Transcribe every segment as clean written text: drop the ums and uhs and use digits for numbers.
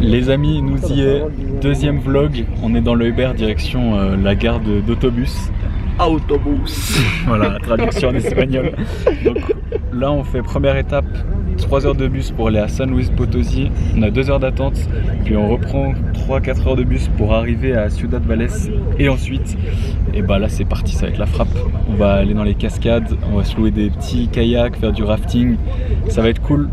Les amis, nous y est. Deuxième vlog. On est dans le Uber direction la gare d'autobus. Autobus. Voilà, traduction en espagnol. Donc là, on fait première étape. 3 heures de bus pour aller à San Luis Potosí, on a 2 heures d'attente, puis on reprend 3-4 heures de bus pour arriver à Ciudad Valles et ensuite, et bah là c'est parti, ça va être la frappe. On va aller dans les cascades, on va se louer des petits kayaks, faire du rafting, ça va être cool.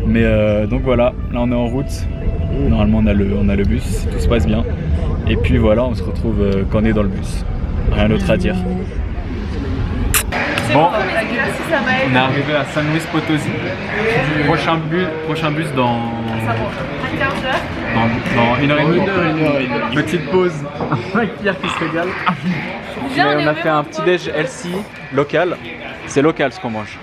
Mais donc voilà, là on est en route, normalement on a le bus, tout se passe bien. Et puis voilà, on se retrouve quand on est dans le bus, rien d'autre à dire. Bon, on est arrivé à San Luis Potosí. Prochain bus dans 1h30. Petite pause avec Pierre qui se régale. On a fait un petit déj LC local. C'est local ce qu'on mange.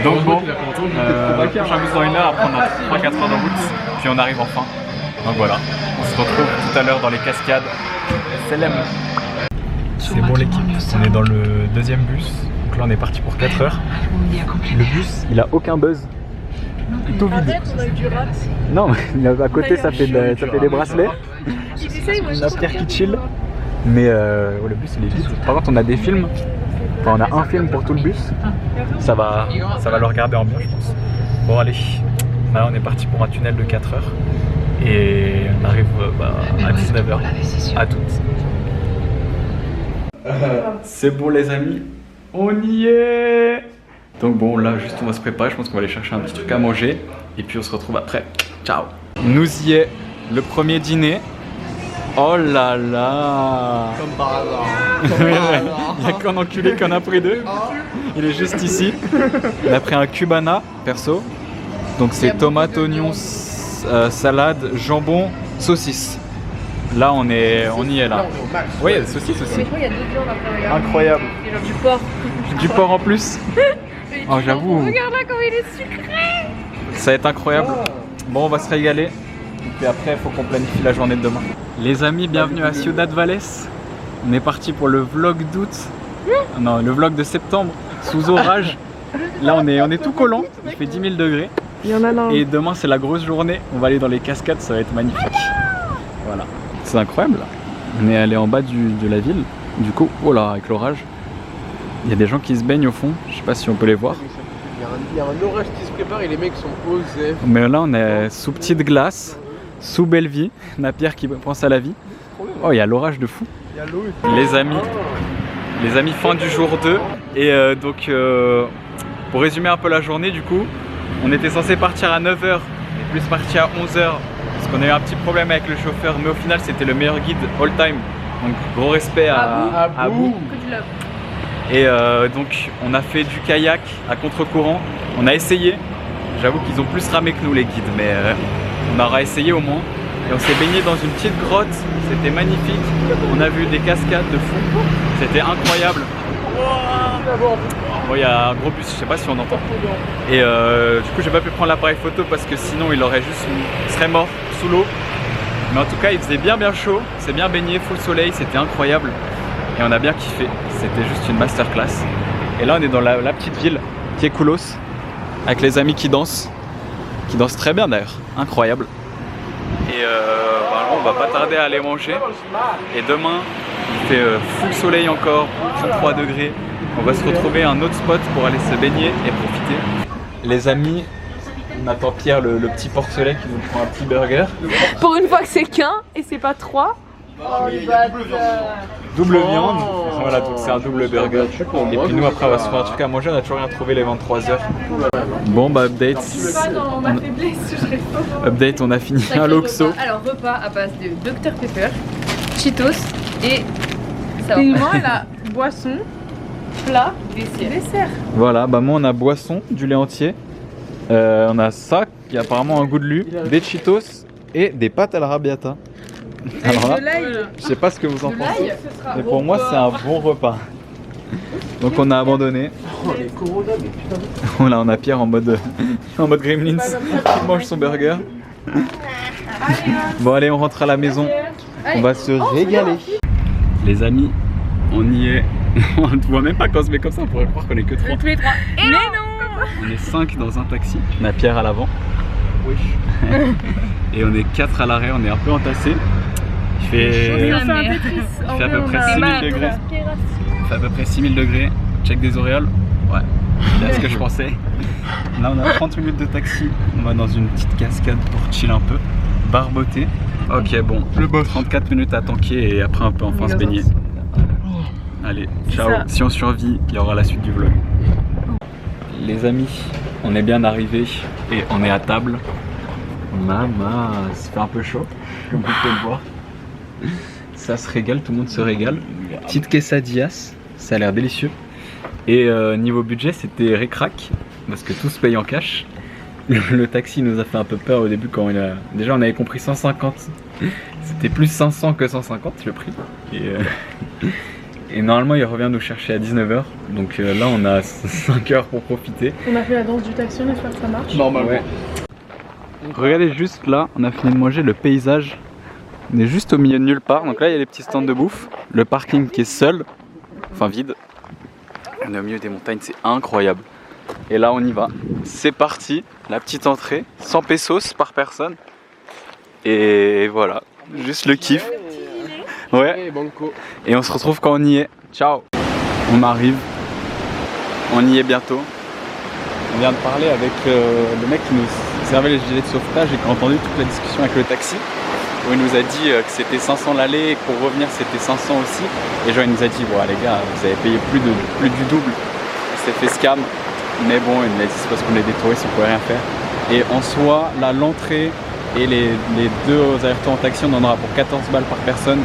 Donc bon, prochain bus dans 1 heure, après on a 3-4 heures de route. Puis on arrive enfin. Donc voilà, on se retrouve tout à l'heure dans les cascades. C'est bon l'équipe, on est dans le deuxième bus. Donc là on est parti pour 4 heures. Le bus il a aucun buzz. Tout vide. Non, à côté ça fait des bracelets. On a Pierre qui chill. Mais le bus il est vide. Par contre on a des films. Enfin, on a un film pour tout le bus. Ça va le regarder en bien je pense. Bon allez, là on est parti pour un tunnel de 4 heures. Et on arrive à 19h. À toutes. C'est bon les amis, on y est. Donc bon là juste on va se préparer, je pense qu'on va aller chercher un petit truc à manger. Et puis on se retrouve après, ciao. Nous y est, le premier dîner. Oh là là. Comme par hasard. Il y a qu'un enculé qui en a pris 2. Il est juste ici. On a pris un cubana perso. Donc c'est tomate, oignons, salade, jambon, saucisse. Là on y est là. Oui, il y a des saucisses aussi. Mais je crois qu'il y a d'autres viandes après, regarde. Incroyable. Et genre du porc. Du porc en plus. Oh j'avoue. Regarde là comme il est sucré. Ça va être incroyable. Bon on va se régaler. Et puis après il faut qu'on planifie la journée de demain. Les amis, bienvenue à Ciudad Valles. On est parti pour le vlog d'août. Non, le vlog de septembre. Sous orage. Là on est tout collant. Il fait 10 000 degrés. Il y en a là. Et demain c'est la grosse journée. On va aller dans les cascades, ça va être magnifique. Voilà. C'est incroyable là. On est allé en bas de la ville. Du coup, oh là, avec l'orage. Il y a des gens qui se baignent au fond. Je sais pas si on peut les voir. Il y a un orage qui se prépare et les mecs sont posés. Mais là on est sous petite glace, sous belle vie. On a Pierre qui pense à la vie. Oh, il y a l'orage de fou. Il y a l'eau. Les amis, fin du jour 2. Et donc, pour résumer un peu la journée, du coup, on était censé partir à 9h et plus partir à 11h. Parce qu'on a eu un petit problème avec le chauffeur. Mais au final, c'était le meilleur guide all time. Donc, gros respect à Abou. Et donc, on a fait du kayak à contre-courant. On a essayé. J'avoue qu'ils ont plus ramé que nous, les guides. Mais on aura essayé au moins. Et on s'est baigné dans une petite grotte, c'était magnifique. On a vu des cascades de fou, c'était incroyable. Bon, il y a un gros bus, je sais pas si on entend. Et du coup j'ai pas pu prendre l'appareil photo parce que sinon il serait mort sous l'eau. Mais en tout cas il faisait bien chaud, c'est bien baigné, full soleil, c'était incroyable. Et on a bien kiffé, c'était juste une masterclass. Et là on est dans la petite ville qui est Coolos, avec les amis qui dansent très bien d'ailleurs, incroyable. Et on va pas tarder à aller manger. Et demain, il fait full soleil encore, 33 degrés. On va se retrouver à un autre spot pour aller se baigner et profiter. Les amis, on attend Pierre, le petit porcelet qui nous prend un petit burger. Pour une fois que c'est qu'un et c'est pas 3. Oh le bâtard. Double viande, voilà, donc c'est un double burger. Et puis nous après on va se faire un truc à manger, on a toujours rien trouvé les 23h. Bon bah update. Update, on a fini un Loxo. Alors repas à base de Dr Pepper, Cheetos et ça va. Et moi la boisson, Plat, dessert. Voilà, bah moi on a boisson, du lait entier. On a ça qui a apparemment un goût de lu, des Cheetos et des pâtes à l'arrabbiata. Alors là, je sais pas ce que vous en pensez, mais pour moi c'est un bon repas. Donc on a abandonné. Là on a Pierre en mode Gremlins qui mange son burger. Bon allez, on rentre à la maison, on va se régaler. Les amis, on y est. On ne voit même pas quand on se met comme ça, on pourrait croire qu'on est que 3. Tous les 3. Et non. On est 5 dans un taxi. On a Pierre à l'avant. oui. Et on est 4 à l'arrêt, on est un peu entassés. Il fait on à peu près 6000 degrés. Il fait à peu près 6000 degrés. Check des auréoles. Ouais, c'est ce que je pensais. Là on a 30 minutes de taxi. On va dans une petite cascade pour chill un peu. Barboter. Ok bon, 34 minutes à tanker et après on peut enfin se baigner. Allez, ciao. Si on survit, il y aura la suite du vlog. Les amis, on est bien arrivés et on est à table. Maman, ça fait un peu chaud, comme vous pouvez le voir. Ça se régale, tout le monde se régale. Petite quesadillas, ça a l'air délicieux. Et niveau budget, c'était ric-rac, parce que tout se paye en cash. Le taxi nous a fait un peu peur au début quand il a... Déjà on avait compris 150. C'était plus 500 que 150 le prix. Et normalement il revient nous chercher à 19h. Donc là on a 5 heures pour profiter. On a fait la danse du taxi, on espère que ça marche. Normalement. Ouais. Regardez juste là, on a fini de manger le paysage. On est juste au milieu de nulle part. Donc là il y a les petits stands de bouffe. Le parking qui est seul, enfin vide. On est au milieu des montagnes, c'est incroyable. Et là on y va. C'est parti, la petite entrée, 100 pesos par personne. Et voilà, juste le kiff. Ouais. Et on se retrouve quand on y est. Ciao. On arrive. On y est bientôt. On vient de parler avec le mec qui nous servait les gilets de sauvetage et qui a entendu toute la discussion avec le taxi. Où il nous a dit que c'était 500 l'aller et que pour revenir c'était 500 aussi. Et genre il nous a dit, bon les gars, vous avez payé plus du double. Il s'est fait scam. Mais bon, il m'a dit c'est parce qu'on est des touristes, on pouvait rien faire. Et en soi, là l'entrée et les deux allers-retours en taxi, on en aura pour 14 balles par personne.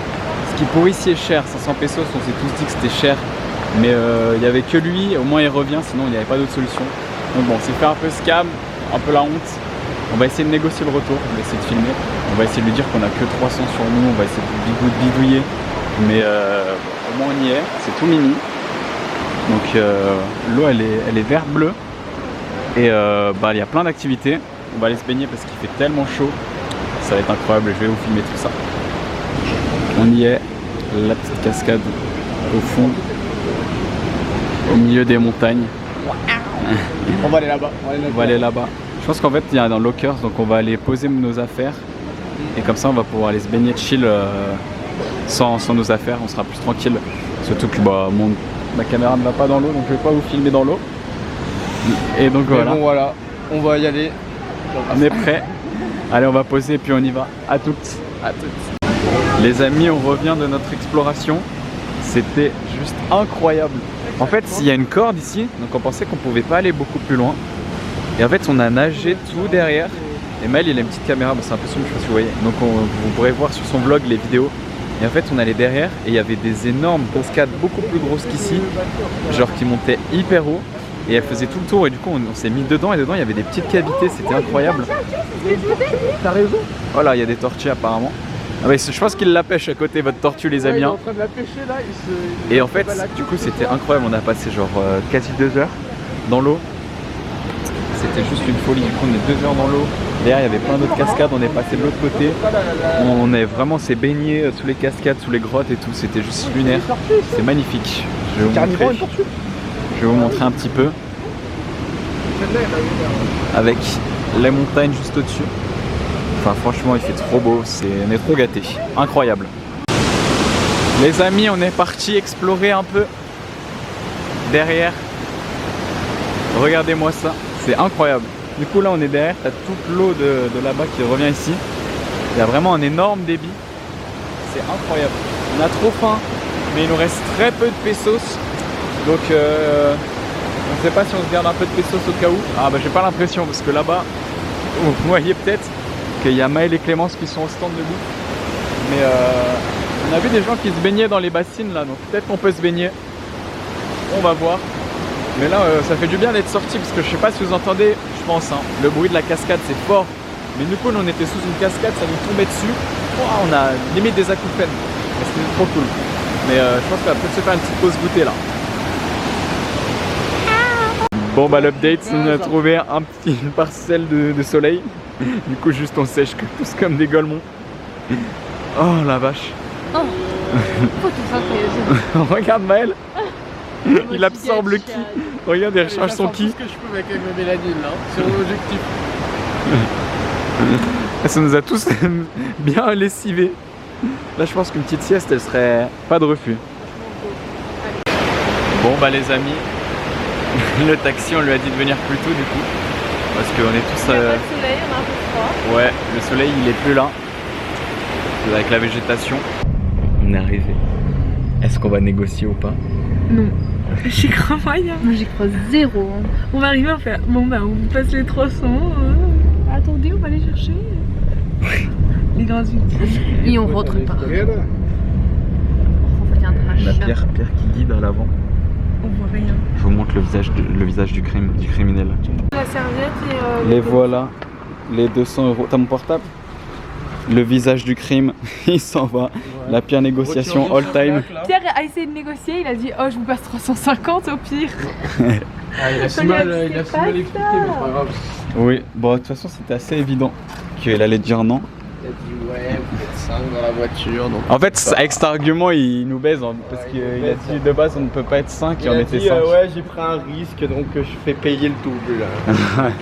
Ce qui pour ici est cher, 500 pesos, on s'est tous dit que c'était cher. Mais il n'y avait que lui, au moins il revient, sinon il n'y avait pas d'autre solution. Donc bon, c'est fait un peu scam, un peu la honte. On va essayer de négocier le retour, on va essayer de filmer. On va essayer de lui dire qu'on a que 300 sur nous, on va essayer de bidouiller. Mais au moins on y est, c'est tout mini. Donc l'eau elle est vert bleu. Et il y a plein d'activités. On va aller se baigner parce qu'il fait tellement chaud. Ça va être incroyable, je vais vous filmer tout ça. On y est, la petite cascade au fond, au milieu des montagnes. On va aller là-bas. On va aller là-bas. Je pense qu'en fait il y a un lockers, donc on va aller poser nos affaires. Et comme ça on va pouvoir aller se baigner chill sans nos affaires, on sera plus tranquille. Surtout que ma caméra ne va pas dans l'eau, donc je vais pas vous filmer dans l'eau. Et donc voilà. Bon voilà, on va y aller. On est prêt. Allez, on va poser et puis on y va. À toutes. À toutes. Les amis, on revient de notre exploration. C'était juste incroyable. En fait, il y a une corde ici, donc on pensait qu'on pouvait pas aller beaucoup plus loin. Et en fait, on a nagé tout derrière. Et Maël, il a une petite caméra, c'est un peu sombre, je sais pas si vous voyez. Donc vous pourrez voir sur son vlog les vidéos. Et en fait, on allait derrière et il y avait des énormes cascades beaucoup plus grosses qu'ici, genre qui montaient hyper haut. Et elle faisait tout le tour et du coup on s'est mis dedans et dedans il y avait des petites cavités, c'était incroyable. T'as raison. Voilà, il y a des tortues apparemment. Ah ouais, je pense qu'il la pêche à côté votre tortue les amis. Il est en train de la pêcher là. Et en fait du coup c'était incroyable, on a passé genre quasi 2 heures dans l'eau. C'était juste une folie, du coup on est 2 heures dans l'eau. Derrière il y avait plein d'autres cascades, on est passé de l'autre côté. On est vraiment s'est baigné sous les cascades, sous les grottes et tout, c'était juste lunaire. C'est magnifique. Je vais vous montrer un petit peu. Avec les montagnes juste au-dessus. Enfin franchement il fait trop beau, on est trop gâtés. Incroyable. Les amis, on est parti explorer un peu derrière. Regardez-moi ça, c'est incroyable. Du coup là on est derrière, t'as toute l'eau de là-bas qui revient ici. Il y a vraiment un énorme débit. C'est incroyable. On a trop faim, mais il nous reste très peu de pesos. Donc on ne sait pas si on se garde un peu de pesos au cas où. Ah bah j'ai pas l'impression parce que là-bas, vous voyez peut-être qu'il y a Maël et Clémence qui sont au stand de bouffe. Mais on a vu des gens qui se baignaient dans les bassines là, donc peut-être qu'on peut se baigner. On va voir. Mais là ça fait du bien d'être sorti parce que je sais pas si vous entendez, je pense, hein, le bruit de la cascade c'est fort. Mais du coup on était sous une cascade, ça nous tombait dessus. Oh, on a limite des acouphènes. C'était trop cool. Mais je pense qu'on va peut-être se faire une petite pause goûter là. Bon bah l'update, on a trouvé une parcelle de soleil. Du coup juste on sèche tous comme des golemons. Oh la vache. Oh. Faut tout ça. Regarde Maël. Il absorbe le ki. Regarde, il recharge son ki. C'est ce que je peux avec ma mélanine là, c'est mon objectif. Ça nous a tous bien lessivés. Là je pense qu'une petite sieste elle serait pas de refus. Bon bah les amis, le taxi on lui a dit de venir plus tôt du coup. Parce qu'on est tous... Il y a pas de soleil, on a un peu froid. Ouais, le soleil il est plus là. Avec la végétation. On est arrivé. Est-ce qu'on va négocier ou pas? Non. J'y crois moyen. Moi j'y crois zéro. On va arriver à faire. Bon bah on vous passe les 300. Attendez, on va aller chercher. Les grands outils. Et on rentre pas. On fait un trash. La Pierre qui guide à l'avant. On voit rien. Je vous montre le visage du criminel. La serviette et Les voilà, les 200 €. T'as mon portable? Le visage du crime, il s'en va. La pire négociation all time. Pierre a essayé de négocier, il a dit oh je vous passe 350 au pire. Ah, il a si mal expliqué, mais c'est pas grave. Oui, bon de toute façon c'était assez évident qu'elle allait dire non. Il a dit ouais, vous êtes 5 dans la voiture. Donc En fait avec cet argument il nous baise hein, parce qu'il a dit de base on ne peut pas être 5 et il on a était dit, 5. ouais, j'ai pris un risque donc je fais payer le double là.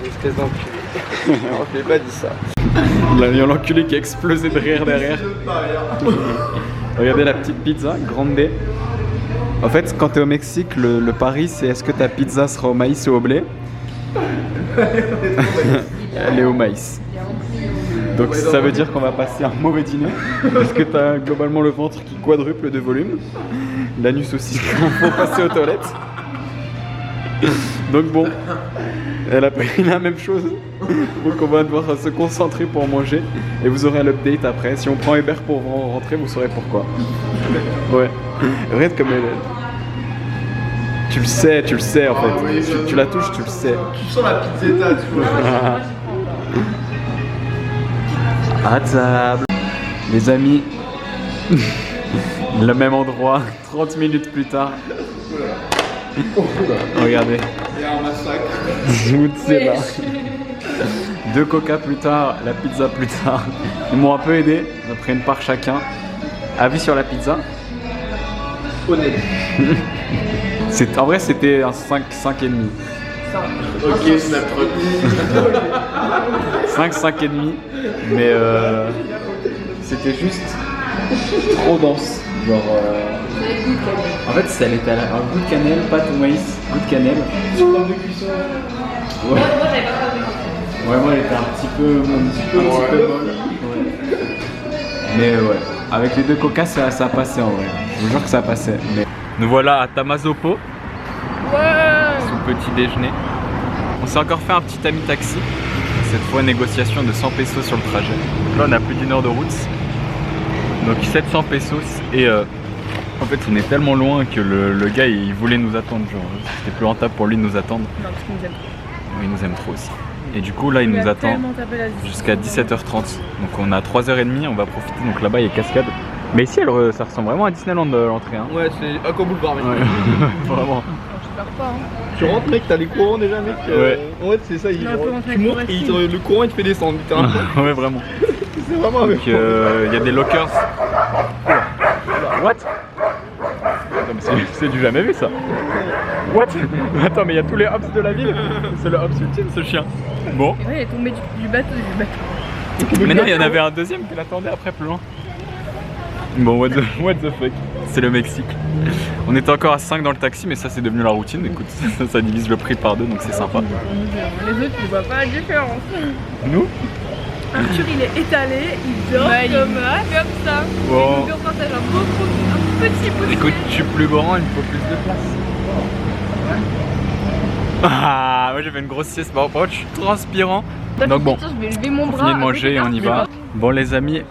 Espèce d'enculé. Non, je lui ai pas dit ça. Il y a l'enculé qui a explosé de rire derrière. Regardez la petite pizza, grande. En fait, quand t'es au Mexique, le pari c'est est-ce que ta pizza sera au maïs ou au blé? Elle est au maïs. Donc ça veut dire qu'on va passer un mauvais dîner parce que t'as globalement le ventre qui quadruple de volume. L'anus aussi, il faut passer aux toilettes. Donc bon, elle a pris la même chose. Donc on va devoir se concentrer pour manger et vous aurez l'update après. Si on prend Uber pour rentrer, vous saurez pourquoi. Ouais. Regarde comme elle est. Tu le sais en fait. Oui, tu la touches, tu le sais. Tu sens la pizzetta, tu vois. À table. Les amis, le même endroit, 30 minutes plus tard. Regardez. Il y a un massacre. C'est là. 2 coca plus tard, la pizza plus tard. Ils m'ont un peu aidé, on a pris une part chacun. Avis sur la pizza? Honnête. En vrai c'était un 5,5,5. Ok, snap. 5,5,5. Mais c'était juste trop dense. Genre. En fait, elle était un goût de cannelle, pâte au maïs, goût de cannelle. Ouais. Ouais, moi elle était un petit peu molle. Ouais. Mais ouais, avec les 2 coca ça passait en vrai. Je vous jure que ça passait. Mais... Nous voilà à Tamazopo. Sous petit déjeuner. On s'est encore fait un petit ami taxi. Cette fois négociation de 100 pesos sur le trajet. Donc là on a plus d'1 heure de route. Donc 700 pesos et en fait on est tellement loin que le gars il voulait nous attendre. Genre c'était plus rentable pour lui de nous attendre. Non, parce qu'il nous aime trop. Il nous aime trop aussi. Et du coup là il nous attend jusqu'à 17h30. Donc on a 3h30, on va profiter. Donc là-bas il y a cascade. Mais ici ça ressemble vraiment à Disneyland l'entrée. Hein. Ouais, c'est Aqua Boulevard, mec. Ouais. Vraiment. Je pars pas. Hein. Tu rentres, mec, t'as les courants déjà, mec. Ouais. Ouais, c'est ça. On peut rentrer Tu avec montes le et le courant il te fait descendre, littéralement. Ouais vraiment. C'est vraiment un mec. Donc il y a des lockers. What? Attends, mais c'est du jamais vu ça. What? Attends mais il y a tous les hops de la ville. C'est le hops ultime ce chien. Bon. Et ouais, il est tombé du bateau. Mais non, il y en avait un deuxième qui l'attendait après plus loin. Bon, what the fuck. C'est le Mexique. On était encore à 5 dans le taxi, mais ça c'est devenu la routine. Écoute, ça divise le prix par 2, donc c'est sympa. Les autres, tu vois pas la différence. Nous? Arthur, il est étalé, il dort comme ça. Bon. Et nous, on partage un petit bout de Écoute, je suis plus grand, il me faut plus de place. Ah, moi j'ai fait une grosse sieste. Par contre, je suis transpirant. Donc bon, je vais lever mon on bras. finit de manger et on y va. Bon les amis,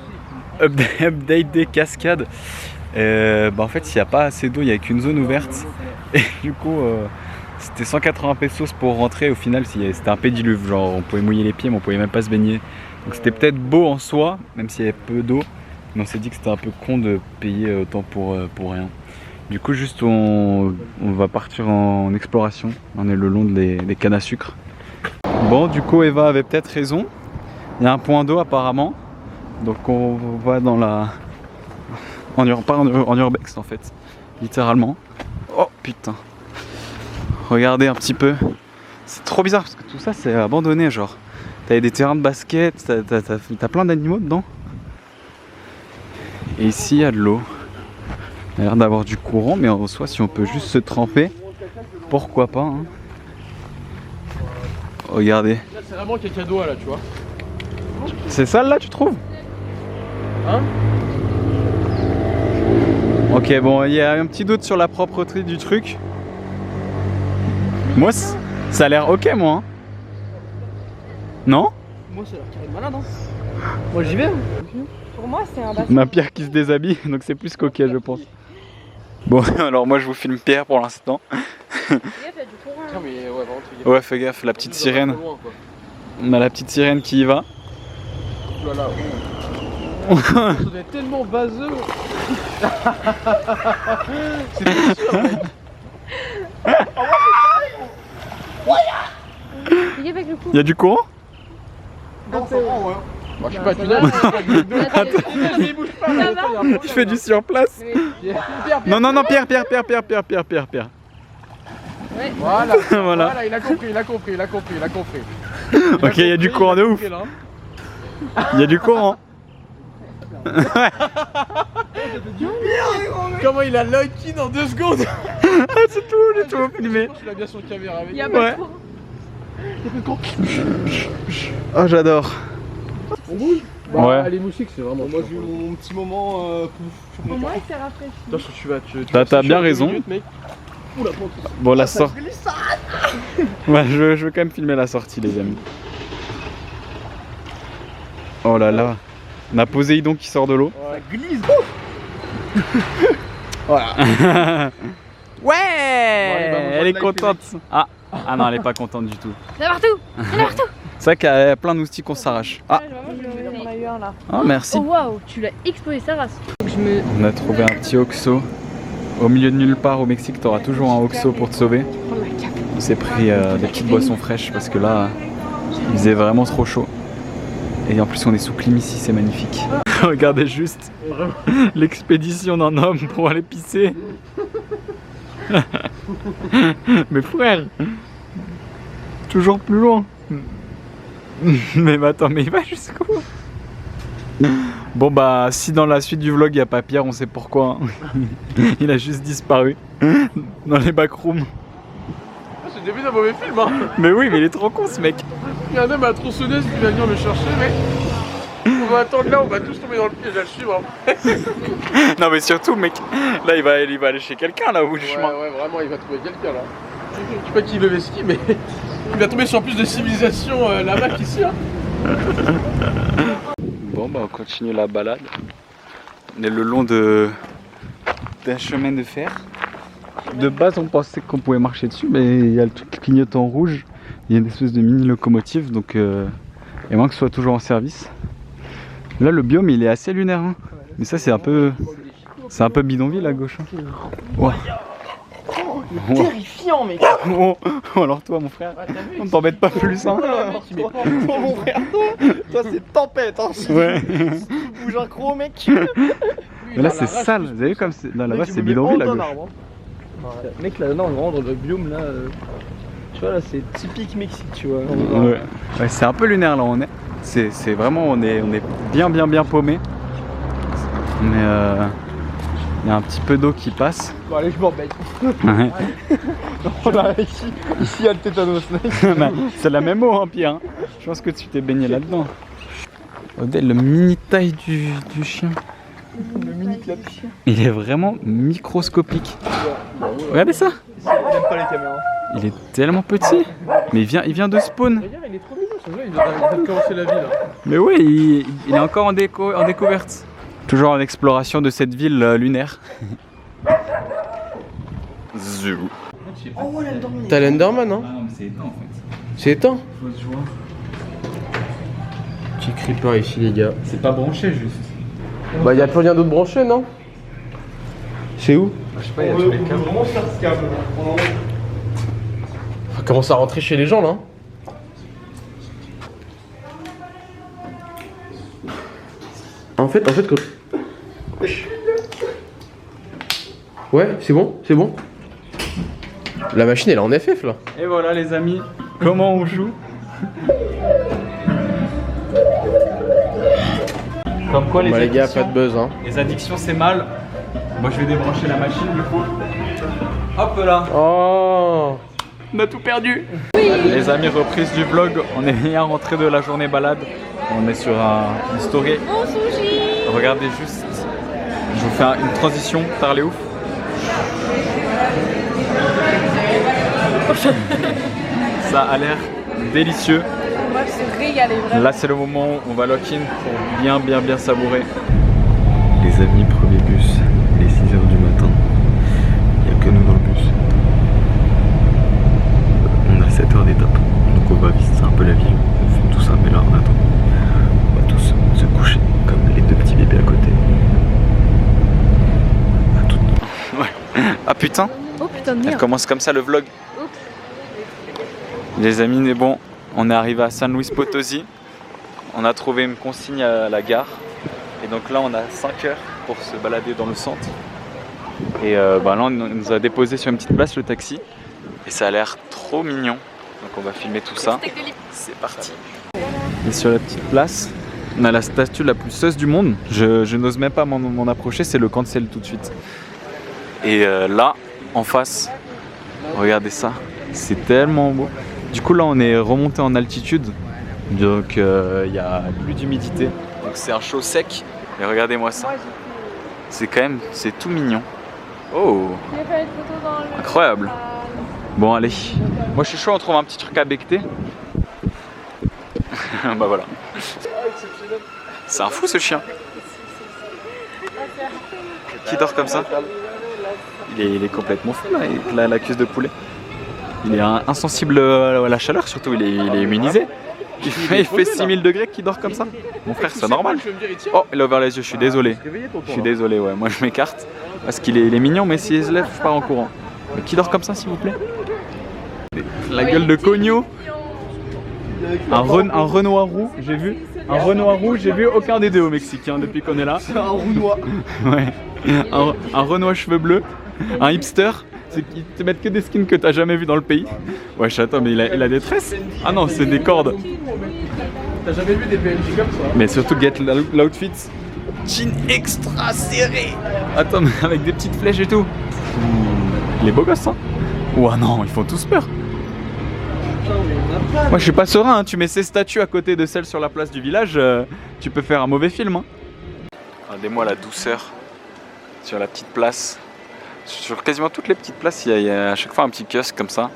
update des cascades. En fait il n'y a pas assez d'eau, il n'y a qu'une zone ouverte. Et du coup c'était 180 pesos pour rentrer. Au final c'était un pédiluve, genre on pouvait mouiller les pieds mais on pouvait même pas se baigner. Donc c'était peut-être beau en soi, même s'il y avait peu d'eau. Mais on s'est dit que c'était un peu con de payer autant pour rien. Du coup juste on va partir en exploration. On est le long des cannes à sucre. Bon du coup Eva avait peut-être raison. Il y a un point d'eau apparemment. Donc on va dans la... en urbex en fait. Littéralement. Oh putain. Regardez un petit peu. C'est trop bizarre parce que tout ça c'est abandonné genre. T'as des terrains de basket, t'as plein d'animaux dedans. Et ici il y a de l'eau. Il a l'air d'avoir du courant, mais en soi si on peut juste se tremper, pourquoi pas hein. Regardez. Là c'est vraiment quelqu'un d'eau là, tu vois. C'est sale là tu trouves? Hein? Ok bon, il y a un petit doute sur la propreté du truc. Moi ça a l'air ok moi hein. Non? Moi ça a l'air carré de malade hein. Moi j'y vais hein. Pour moi, c'est un bassin. On a Pierre qui se déshabille, donc c'est plus qu'ok je pense. Bon alors moi je vous filme Pierre pour l'instant. Tiens, mais ouais, vraiment, Ouais fais gaffe, la petite sirène. On a la petite sirène qui y va. Voilà. Ça doit être tellement vaseux. C'est pas sûr mec. Il y a du courant? Non, ça prend, ouais. Moi, je suis pas tunnel. Je fais du sur place. Non, non, non, Pierre. Voilà. Voilà. Voilà, il a compris. Ok, il y a du courant de ouf. Il y a du courant. Comment il a lock-in en 2 secondes. C'est tout, j'ai tout filmé. Il a bien son caméra avec. Il y a Ouais. pas de courant. Oh, j'adore. On bouge. Ouais. Bah, les moustiques, c'est vraiment. Moi, j'ai eu mon petit moment. Au moins, c'est rafraîchi. Attention, tu vas. T'as bien raison. Mec. Oula, Bon, la sortie. Ouais, je veux quand même filmer la sortie, les amis. Oh là là. On a Poséidon qui sort de l'eau. Ça glisse. Voilà. Ouais, allez, elle est live, contente. Ah non, elle est pas contente du tout. Il y en a partout. Il y en a partout. C'est vrai qu'il y a plein de moustiques, on s'arrache. Ah, Il y en a eu un là. oh, merci. Oh waouh, tu l'as explosé sa race. On a trouvé un petit oxo. Au milieu de nulle part au Mexique, t'auras toujours un oxo pour te sauver. On s'est pris des petites boissons fraîches parce que là, il faisait vraiment trop chaud. Et en plus, on est sous clim ici, c'est magnifique. Regardez juste l'expédition d'un homme pour aller pisser. Mais frère, toujours plus loin. Mais attends, mais il va jusqu'où? Bon bah si dans la suite du vlog il n'y a pas Pierre, on sait pourquoi. Il a juste disparu dans les backrooms. C'est le début d'un mauvais film hein. Mais oui, mais il est trop con ce mec. Il y a un homme à la tronçonneuse qui va venir me chercher mec. On va attendre là, on va tous tomber dans le piège à le suivre. Non mais surtout mec, là il va aller chez quelqu'un là au bout du chemin. Ouais, vraiment il va trouver quelqu'un là. Je sais pas qui veut le ski mais il va tomber sur plus de civilisation là-bas qu'ici hein. Bon bah on continue la balade. On est le long d'un chemin de fer. De base on pensait qu'on pouvait marcher dessus, mais il y a le truc qui clignote en rouge. Il y a une espèce de mini locomotive, donc et moins que ce soit toujours en service. Là le biome il est assez lunaire hein. Mais ça c'est un peu bidonville à gauche hein. Ouais. Terrifiant mec. Oh, alors toi mon frère, on t'embête pas plus hein. Oh mon frère, toi c'est tempête hein. Ouais. Bouge un gros mec. Mais là c'est sale, vous avez vu comme là-bas c'est bidonville à gauche. Mec là non vraiment dans le biome là tu vois là c'est typique Mexique tu vois. Ouais, ouais c'est un peu lunaire là on est. C'est vraiment on est bien paumé. Mais il y a un petit peu d'eau qui passe. Bon allez je m'embête. Ouais. Ici il y a le tétanos. Bah, c'est la même eau hein Pierre hein. Je pense que tu t'es baigné là-dedans. Regardez le mini taille du chien. Le mini clap. Il est vraiment microscopique. Regardez ça. Il aime pas les caméras. Il est tellement petit. Mais il vient de spawn. Regarde il est trop mignon ce jeu, il vient de commencer la vie là. Mais ouais, il est encore en découverte. Toujours en exploration de cette ville lunaire. Zou. T'as l'Enderman hein. Ah non mais c'est éteint en fait. C'est éteint. Petit creeper ici les gars. C'est pas branché juste. Bah y'a plus rien d'autre branché non. C'est où? Je sais pas, il y a tous les câbles. On commence à rentrer chez les gens là hein. En fait quand... Ouais c'est bon. La machine elle est en FF là. Et voilà les amis, comment on joue. Comme quoi Bon, bah, les gars, pas de buzz hein. les addictions c'est mal. Moi je vais débrancher la machine du coup. Hop là. Oh. On a tout perdu. Les amis, reprise du vlog. On est bien rentré de la journée balade. On est sur une story. Regardez juste. Je vous fais une transition. Parlez ouf. Ça a l'air délicieux. On va se régaler vraiment. Là c'est le moment où on va lock-in pour bien savourer. Les amis, premier bus. Il est 6h du matin. Il n'y a que nous dans le bus. On a 7 heures d'étape. Donc on va visiter un peu la ville. On fait tout ça, mais là on attend. On va tous se coucher comme les deux petits bébés à côté. À tout. Ouais. Ah putain. Oh putain de Elle merde. commence comme ça le vlog. Les amis, mais bon, on est arrivé à San Luis Potosi. On a trouvé une consigne à la gare. Et donc là, on a 5 heures pour se balader dans le centre. Et là, on nous a déposé sur une petite place le taxi. Et ça a l'air trop mignon. Donc on va filmer tout ça. C'est parti. Et sur la petite place, on a la statue la plus seuse du monde. Je n'ose même pas m'en approcher, c'est le cancel tout de suite. Et là, en face, regardez ça. C'est tellement beau. Du coup là on est remonté en altitude, donc il y a plus d'humidité, donc c'est un chaud sec. Et regardez-moi ça, c'est tout mignon. Oh, incroyable. Bon allez, moi je suis chaud, on trouve un petit truc à becqueter. Bah voilà. C'est un fou ce chien. Qui dort comme ça? Il est complètement fou là, avec la cuisse de poulet. Il est insensible à la chaleur, surtout il est immunisé. Il fait 6000 degrés qu'il dort comme ça. Mon frère, c'est normal. Oh, il a ouvert les yeux, je suis désolé. Je suis désolé, ouais. Moi je m'écarte parce qu'il est mignon, mais s'il se lève, je pars en courant. Mais qui dort comme ça, s'il vous plaît? La gueule de Cogno. Un Renoir roux, j'ai vu. Un Renoir roux, j'ai vu aucun des deux au Mexique hein, depuis qu'on est là. Un Renoir. Ouais. Un Renoir cheveux bleus. Un hipster. C'est qu'ils te mettent que des skins que t'as jamais vu dans le pays. Ouais, attends, mais il a des tresses. Ah non, c'est des cordes. T'as jamais vu des PNJ comme ça? Mais surtout, get l'outfit. Jean extra serré. Attends, mais avec des petites flèches et tout. Il est beau gosse, hein. Ouah non, ils font tous peur. Moi, je suis pas serein. Hein. Tu mets ces statues à côté de celles sur la place du village, tu peux faire un mauvais film. Hein. Regardez-moi la douceur sur la petite place. Sur quasiment toutes les petites places, il y a à chaque fois un petit kiosque comme ça.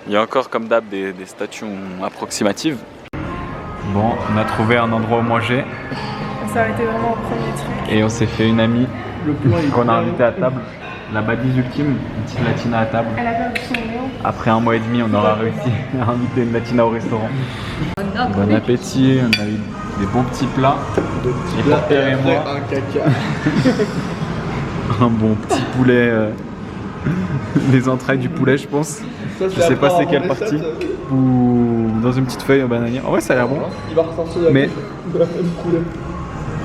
Il y a encore comme d'hab des stations approximatives. Bon, on a trouvé un endroit où manger. On s'est arrêté vraiment au premier truc. Et on s'est fait une amie qu'on a invitée à table. La badise ultime, une petite latina à table. Elle a perdu son néon. Après 1 mois et demi, on aura réussi à inviter une latina au restaurant. Bon appétit, on a eu des bons petits plats. Et pour Pierre et moi, un caca. un bon petit poulet, les entrailles du poulet je pense. Je sais pas c'est quelle partie. Ou dans une petite feuille en bananière. En vrai ça a l'air bon. Il va ressortir Mais de la même couleur.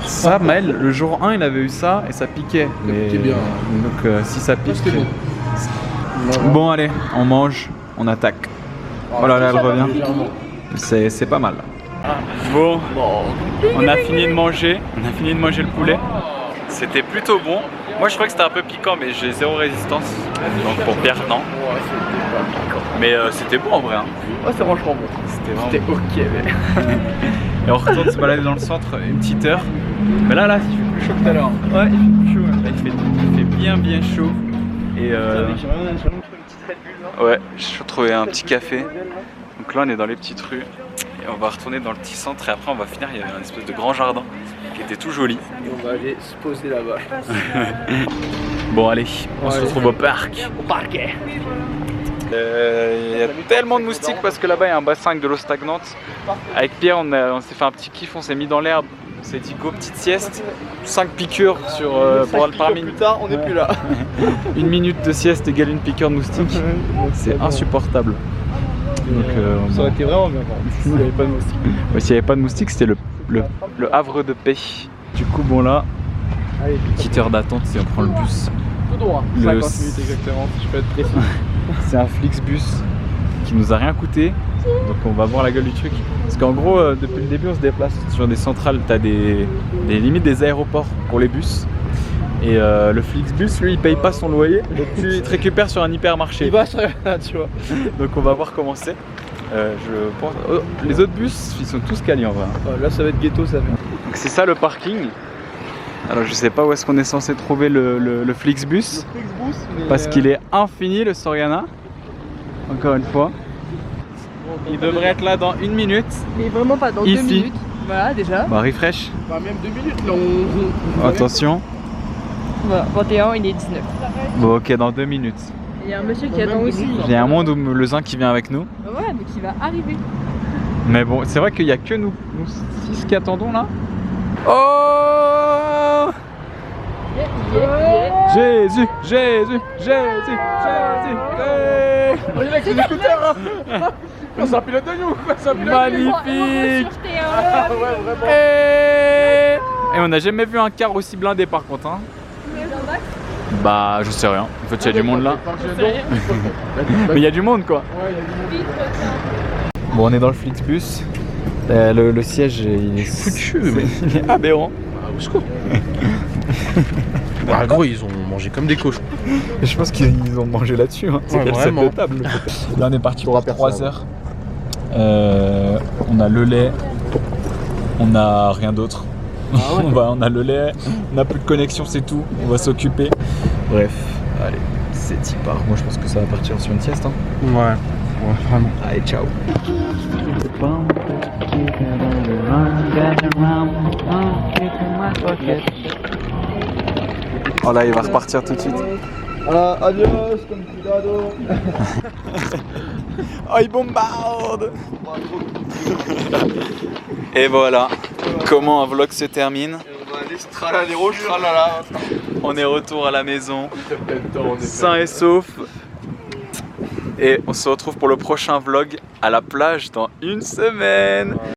ça Maël, le jour 1 il avait eu ça et ça piquait. Mais piquait bien. donc si ça pique. C'était bon. Bon allez, on mange, on attaque. Oh là là, elle revient. C'est pas mal. Bon, on a fini de manger. On a fini de manger le poulet. C'était plutôt bon. Moi je crois que c'était un peu piquant mais j'ai zéro résistance. Donc pour Pierre non. Mais c'était bon en vrai. Hein. Ouais, c'est franchement bon. C'était ok. Mais... Et on retourne se balader dans le centre une petite heure. Mais là il fait plus chaud que tout à l'heure. Ouais, il fait plus chaud. Là il fait bien chaud. Et ouais, j'ai trouvé un petit café. Donc là on est dans les petites rues. Et on va retourner dans le petit centre et après on va finir. Il y avait un espèce de grand jardin qui était tout joli. Et on va aller se poser là-bas. Bon allez, on se retrouve au parc. Au parquet. Il y a tellement de moustiques parce que là-bas il y a un bassin avec de l'eau stagnante. Avec Pierre on s'est fait un petit kiff, on s'est mis dans l'herbe. On s'est dit go petite sieste, 5 piqûres sur par minute. Plus tard, on n'est plus là. 1 minute de sieste égale une piqûre de moustique. C'est insupportable. Donc, ça aurait été vraiment bien s'il n'y avait pas de moustiques. Ouais, s'il n'y avait pas de moustiques, c'était le havre de paix. Du coup, bon là, petite heure d'attente si on prend le bus. Tout droit, 50 minutes exactement si je peux être précis. C'est un Flixbus. qui nous a rien coûté. Donc on va voir la gueule du truc. Parce qu'en gros, depuis le début, on se déplace sur des centrales. T'as des limites des aéroports pour les bus. Et le Flixbus, lui, il paye pas son loyer. Donc tu te récupères sur un hypermarché. Il va sur rien, tu vois. Donc on va voir comment c'est. Je pense. Oh, les autres bus, ils sont tous quali en vrai. Oh, là, ça va être ghetto, ça. Donc c'est ça le parking. Alors je sais pas où est-ce qu'on est censé trouver le Flixbus. Parce qu'il est infini le Soriana. Encore une fois. Il devrait être là dans 1 minute. Mais vraiment pas dans Ici. 2 minutes. Voilà, déjà. Bah refresh. Bah, même 2 minutes, là, Attention. Voilà, 21, il est 19. Bon ok, dans 2 minutes. Il y a un monsieur qui attend aussi. Il y a un monde où le Zin qui vient avec nous. Voilà, donc il va arriver. Mais bon, c'est vrai qu'il n'y a que nous 6 qui attendons là. Oh Jésus, Jésus, Jésus, Jésus. Hey. On est avec les écouteurs, hein. C'est un pilote de nous, c'est un pilote de nous. Magnifique. Ah ouais, vraiment. Et on n'a jamais vu un car aussi blindé par contre hein. Bah je sais rien, en fait il y a du monde là. Mais il y a du monde quoi. Bon on est dans le Flixbus. Le siège il est foutu, il est aberrant. Ah, au secours. Bah gros, ils ont mangé comme des cochons. Je pense qu'ils ont mangé là-dessus hein. C'est Ouais, quel set vraiment. de table. Là on est parti pour 3 heures. On a le lait. On a rien d'autre. Ah ouais. On a le lait, on n'a plus de connexion, c'est tout. On va s'occuper. Bref, allez, c'est y part. Moi je pense que ça va partir sur une sieste. Hein. Ouais, vraiment. Allez, ciao. Oh là, il va repartir tout de suite. Ah, adios, comme cuidado. Oh, il bombarde. Et voilà comment un vlog se termine. On va aller stralaler rouges, tralala. On est retour à la maison, sain et sauf. Et on se retrouve pour le prochain vlog à la plage dans 1 semaine.